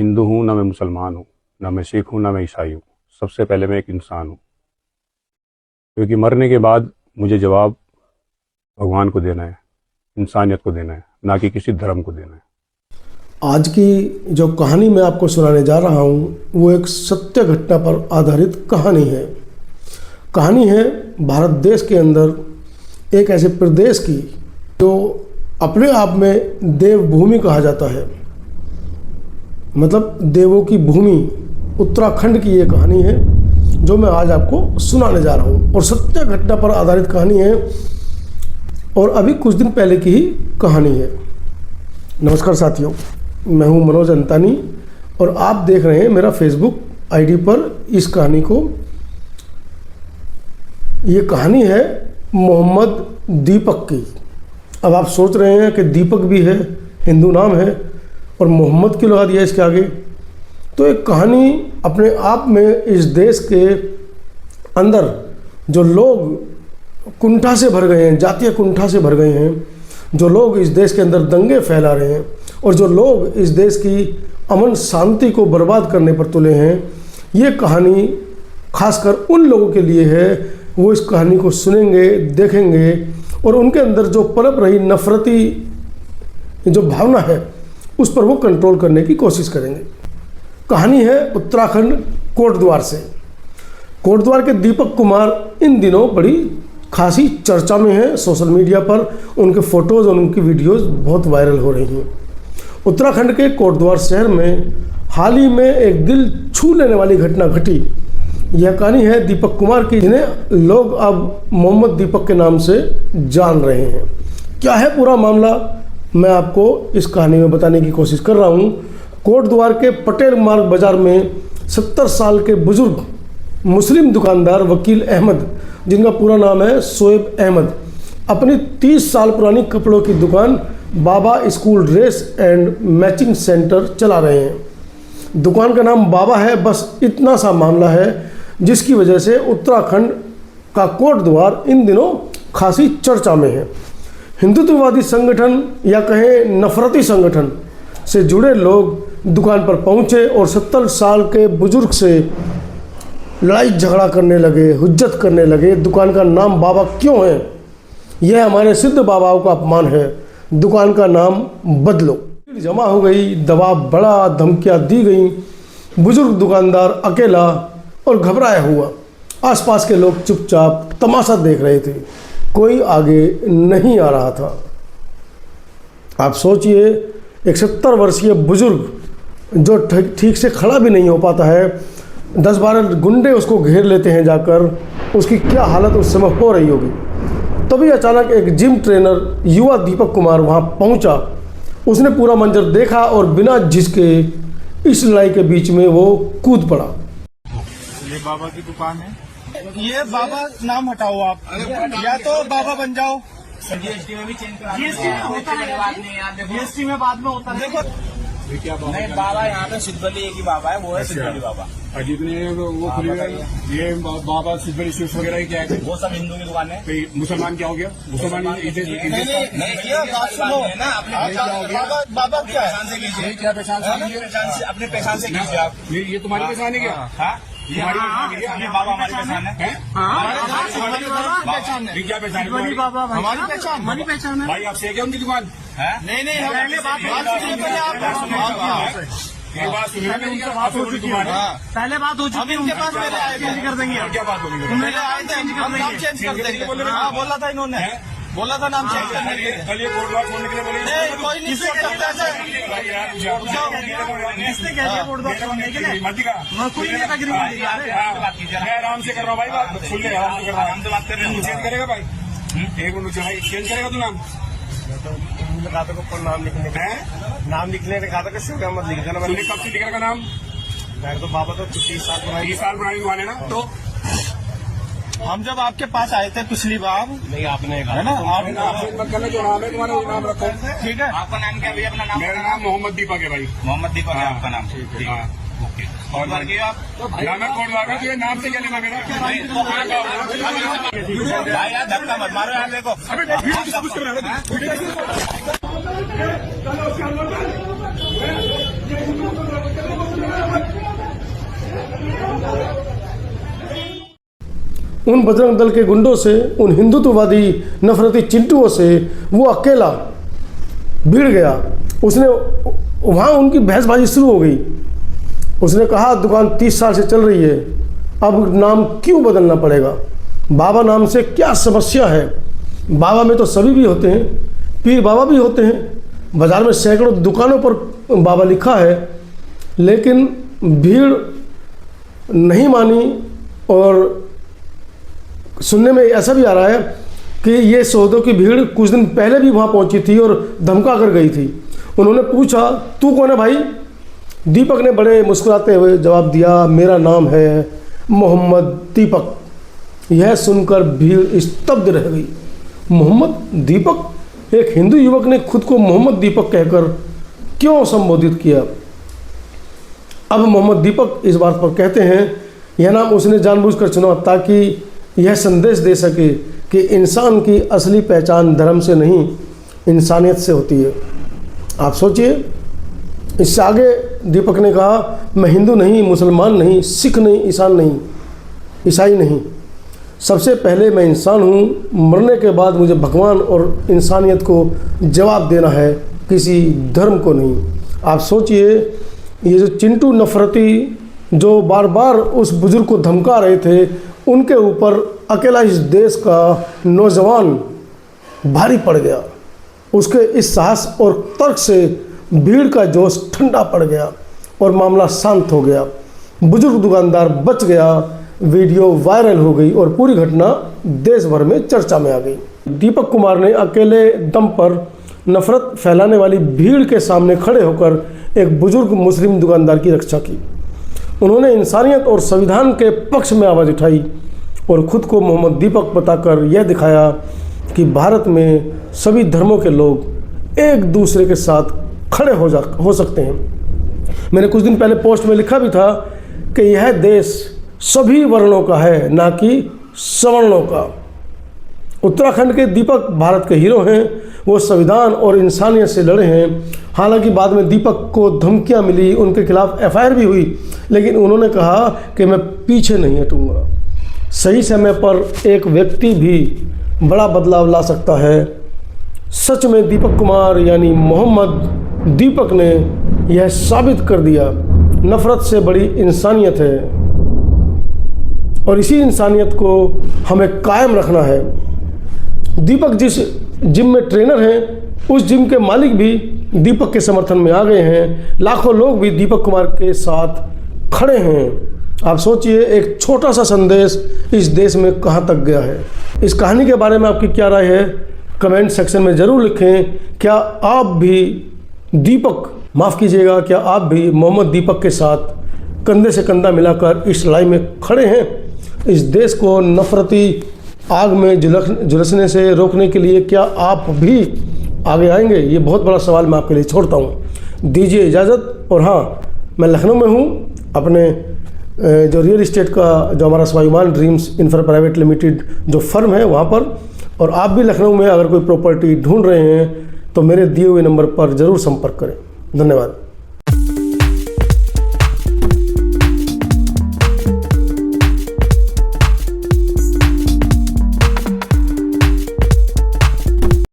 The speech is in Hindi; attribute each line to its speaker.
Speaker 1: हिंदू हूँ, ना मैं मुसलमान हूँ, ना मैं सिख हूँ, ना मैं ईसाई हूँ। सबसे पहले मैं एक इंसान हूँ, क्योंकि मरने के बाद मुझे जवाब भगवान को देना है, इंसानियत को देना है, ना कि किसी धर्म को देना है।
Speaker 2: आज की जो कहानी मैं आपको सुनाने जा रहा हूँ वो एक सत्य घटना पर आधारित कहानी है। कहानी है भारत देश के अंदर एक ऐसे प्रदेश की जो अपने आप में देवभूमि कहा जाता है, मतलब देवों की भूमि, उत्तराखंड की ये कहानी है जो मैं आज आपको सुनाने जा रहा हूँ। और सत्य घटना पर आधारित कहानी है और अभी कुछ दिन पहले की ही कहानी है। नमस्कार साथियों, मैं हूँ मनोज अंतानी और आप देख रहे हैं मेरा फेसबुक आईडी पर इस कहानी को। ये कहानी है मोहम्मद दीपक की। अब आप सोच रहे हैं कि दीपक भी है, हिंदू नाम है और मोहम्मद क्यों लगा दिया इसके आगे। तो एक कहानी अपने आप में इस देश के अंदर जो लोग कुंठा से भर गए हैं, जातीय कुंठा से भर गए हैं, जो लोग इस देश के अंदर दंगे फैला रहे हैं और जो लोग इस देश की अमन शांति को बर्बाद करने पर तुले हैं, ये कहानी खासकर उन लोगों के लिए है। वो इस कहानी को सुनेंगे, देखेंगे और उनके अंदर जो पनप रही नफरती जो भावना है उस पर वो कंट्रोल करने की कोशिश करेंगे। कहानी है उत्तराखंड कोटद्वार से। कोटद्वार के दीपक कुमार इन दिनों बड़ी खासी चर्चा में है। सोशल मीडिया पर उनके फोटोज़ और उनकी वीडियोज़ बहुत वायरल हो रही हैं। उत्तराखंड के कोटद्वार शहर में हाल ही में एक दिल छू लेने वाली घटना घटी। यह कहानी है दीपक कुमार की, जिन्हें लोग अब मोहम्मद दीपक के नाम से जान रहे हैं। क्या है पूरा मामला, मैं आपको इस कहानी में बताने की कोशिश कर रहा हूँ। कोटद्वार के पटेल मार्ग बाज़ार में 70 साल के बुजुर्ग मुस्लिम दुकानदार वकील अहमद, जिनका पूरा नाम है शोएब अहमद, अपनी 30 साल पुरानी कपड़ों की दुकान Baba school dress and matching centre चला रहे हैं। दुकान का नाम बाबा है, बस इतना सा मामला है जिसकी वजह से उत्तराखंड का कोटद्वार इन दिनों खासी चर्चा में है। हिंदुत्ववादी संगठन या कहें नफरती संगठन से जुड़े लोग दुकान पर पहुंचे और 70 साल के बुजुर्ग से लड़ाई झगड़ा करने लगे, हुज्जत करने लगे। दुकान का नाम बाबा क्यों है? यह हमारे सिद्ध बाबाओं का अपमान है, दुकान का नाम बदलो। जमा हो गई, दबाव बढ़ा, धमकियां दी गई। बुजुर्ग दुकानदार अकेला और घबराया हुआ। आसपास के लोग चुपचाप तमाशा देख रहे थे, कोई आगे नहीं आ रहा था। आप सोचिए, एक 70 वर्षीय बुजुर्ग जो ठीक से खड़ा भी नहीं हो पाता है, 10-12 गुंडे उसको घेर लेते हैं जाकर, उसकी क्या हालत उस समय हो रही होगी। तभी अचानक एक जिम ट्रेनर युवा दीपक कुमार वहां पहुंचा। उसने पूरा मंजर देखा और बिना झिझके इस लड़ाई के बीच में वो कूद पड़ा।
Speaker 3: ये बाबा की दुकान है, ये बाबा नाम हटाओ आप, या तो बाबा बन जाओ। जीएसटी में भी चेंज करा, जीएसटी में होता है, जीएसटी में बाद में होता है। देखो क्या बाबा नहीं, बाबा यहाँ पे सिद्धबली एक ही बाबा है, वो है सिद्धबली बाबा। जितने वो खुलेगा ये बाबा सिद्धबली स्वीट्स वगैरह क्या है, वो सब हिंदू की दुकान है। मुसलमान क्या हो गया? मुसलमान बात सुनो ना, बाबा क्या है, क्या पहचान से, अपने पहचान से कीजिए आप। ये तुम्हारी पहचान है क्या? ये बाबा हमारी पहचान है, क्या पहचान है? बाबा हमारी पहचान, हमारी पहचान है। भाई आपसे है क्या उनकी दुकान? नहीं नहीं, पहले बात सुनिए, बात हो चुकी है, पहले बात हो चुकी है। उनके पास चेंज कर देंगे, क्या बात होगी? चेंज कर देंगे, बोला था इन्होंने, बोला था नाम चेंज करने के लिए। कल ये कोटद्वार छोड़ने के लिए बोले, कोई नहीं किसने कह दिया कोटद्वार छोड़ने के लिए? कोई नहीं एग्री मैं आराम से कर रहा हूँ भाई, बात सुन ले, आराम से कर रहा हूँ, हम तो बात कर रहे हैं। चेंज करेगा भाई, एक मिनट भाई, चेंज करेगा तू नाम? कहा था को नाम लिखने का, नाम लिखने ने कहा था कि शिव अहमद लिख देना। मैंने कब से लिख रखा नाम? मैं तो बाबा तो 30 साल पुरानी दुकान है ना। तो हम जब आपके पास आए थे पिछली बार, नहीं आपने कहा है ना, आप मत करना, जो नाम है तुम्हारा वो नाम रखो, ठीक है? आपका नाम क्या है? अपना नाम? मेरा नाम मोहम्मद दीपक है भाई। मोहम्मद दीपक है आपका नाम? ठीक है, ओके। और बार किया आप मैं कोटद्वार में, तो ये नाम से क्या लेना मेरा? भाई यार धक्का मत मारो यार, देखो
Speaker 2: उन बजरंग दल के गुंडों से, उन हिंदुत्ववादी नफरती चिंटुओं से वो अकेला भिड़ गया। उसने वहाँ उनकी बहसबाजी शुरू हो गई। उसने कहा दुकान 30 साल से चल रही है, अब नाम क्यों बदलना पड़ेगा? बाबा नाम से क्या समस्या है? बाबा में तो सभी भी होते हैं, पीर बाबा भी होते हैं, बाज़ार में सैकड़ों दुकानों पर बाबा लिखा है, लेकिन भीड़ नहीं मानी। और सुनने में ऐसा भी आ रहा है कि ये सौदों की भीड़ कुछ दिन पहले भी वहाँ पहुँची थी और धमका कर गई थी। उन्होंने पूछा तू कौन है भाई? दीपक ने बड़े मुस्कुराते हुए जवाब दिया, मेरा नाम है मोहम्मद दीपक। यह सुनकर भीड़ स्तब्ध रह गई। मोहम्मद दीपक? एक हिंदू युवक ने खुद को मोहम्मद दीपक कहकर क्यों संबोधित किया? अब मोहम्मद दीपक इस बात पर कहते हैं यह नाम उसने जानबूझकर चुना ताकि यह संदेश दे सके कि इंसान की असली पहचान धर्म से नहीं, इंसानियत से होती है। आप सोचिए, इससे आगे दीपक ने कहा, मैं हिंदू नहीं, मुसलमान नहीं, सिख नहीं, ईसाई नहीं, सबसे पहले मैं इंसान हूँ। मरने के बाद मुझे भगवान और इंसानियत को जवाब देना है, किसी धर्म को नहीं। आप सोचिए, ये जो चिंटू नफरती जो बार बार उस बुजुर्ग को धमका रहे थे, उनके ऊपर अकेला इस देश का नौजवान भारी पड़ गया। उसके इस साहस और तर्क से भीड़ का जोश ठंडा पड़ गया और मामला शांत हो गया। बुजुर्ग दुकानदार बच गया, वीडियो वायरल हो गई और पूरी घटना देश भर में चर्चा में आ गई। दीपक कुमार ने अकेले दम पर नफरत फैलाने वाली भीड़ के सामने खड़े होकर एक बुजुर्ग मुस्लिम दुकानदार की रक्षा की। उन्होंने इंसानियत और संविधान के पक्ष में आवाज़ उठाई और ख़ुद को मोहम्मद दीपक बताकर यह दिखाया कि भारत में सभी धर्मों के लोग एक दूसरे के साथ खड़े हो सकते हैं। मैंने कुछ दिन पहले पोस्ट में लिखा भी था कि यह देश सभी वर्णों का है, ना कि सवर्णों का। उत्तराखंड के दीपक भारत के हीरो हैं। वो संविधान और इंसानियत से लड़े हैं। हालांकि बाद में दीपक को धमकियां मिली, उनके खिलाफ एफआईआर भी हुई, लेकिन उन्होंने कहा कि मैं पीछे नहीं हटूंगा। सही समय पर एक व्यक्ति भी बड़ा बदलाव ला सकता है। सच में दीपक कुमार यानी मोहम्मद दीपक ने यह साबित कर दिया, नफरत से बड़ी इंसानियत है और इसी इंसानियत को हमें कायम रखना है। दीपक जिस जिम में ट्रेनर हैं, उस जिम के मालिक भी दीपक के समर्थन में आ गए हैं। लाखों लोग भी दीपक कुमार के साथ खड़े हैं। आप सोचिए, एक छोटा सा संदेश इस देश में कहाँ तक गया है। इस कहानी के बारे में आपकी क्या राय है, कमेंट सेक्शन में ज़रूर लिखें। क्या आप भी क्या आप भी मोहम्मद दीपक के साथ कंधे से कंधा मिलाकर इस लड़ाई में खड़े हैं? इस देश को नफरती आग में झुलसने से रोकने के लिए क्या आप भी आगे आएंगे? ये बहुत बड़ा सवाल मैं आपके लिए छोड़ता हूँ। दीजिए इजाज़त। और हाँ, मैं लखनऊ में हूँ, अपने जो रियल इस्टेट का जो हमारा स्वाभिमान ड्रीम्स इंफ्रा प्राइवेट लिमिटेड जो फर्म है वहाँ पर। और आप भी लखनऊ में अगर कोई प्रॉपर्टी ढूंढ रहे हैं तो मेरे दिए हुए नंबर पर ज़रूर संपर्क करें। धन्यवाद।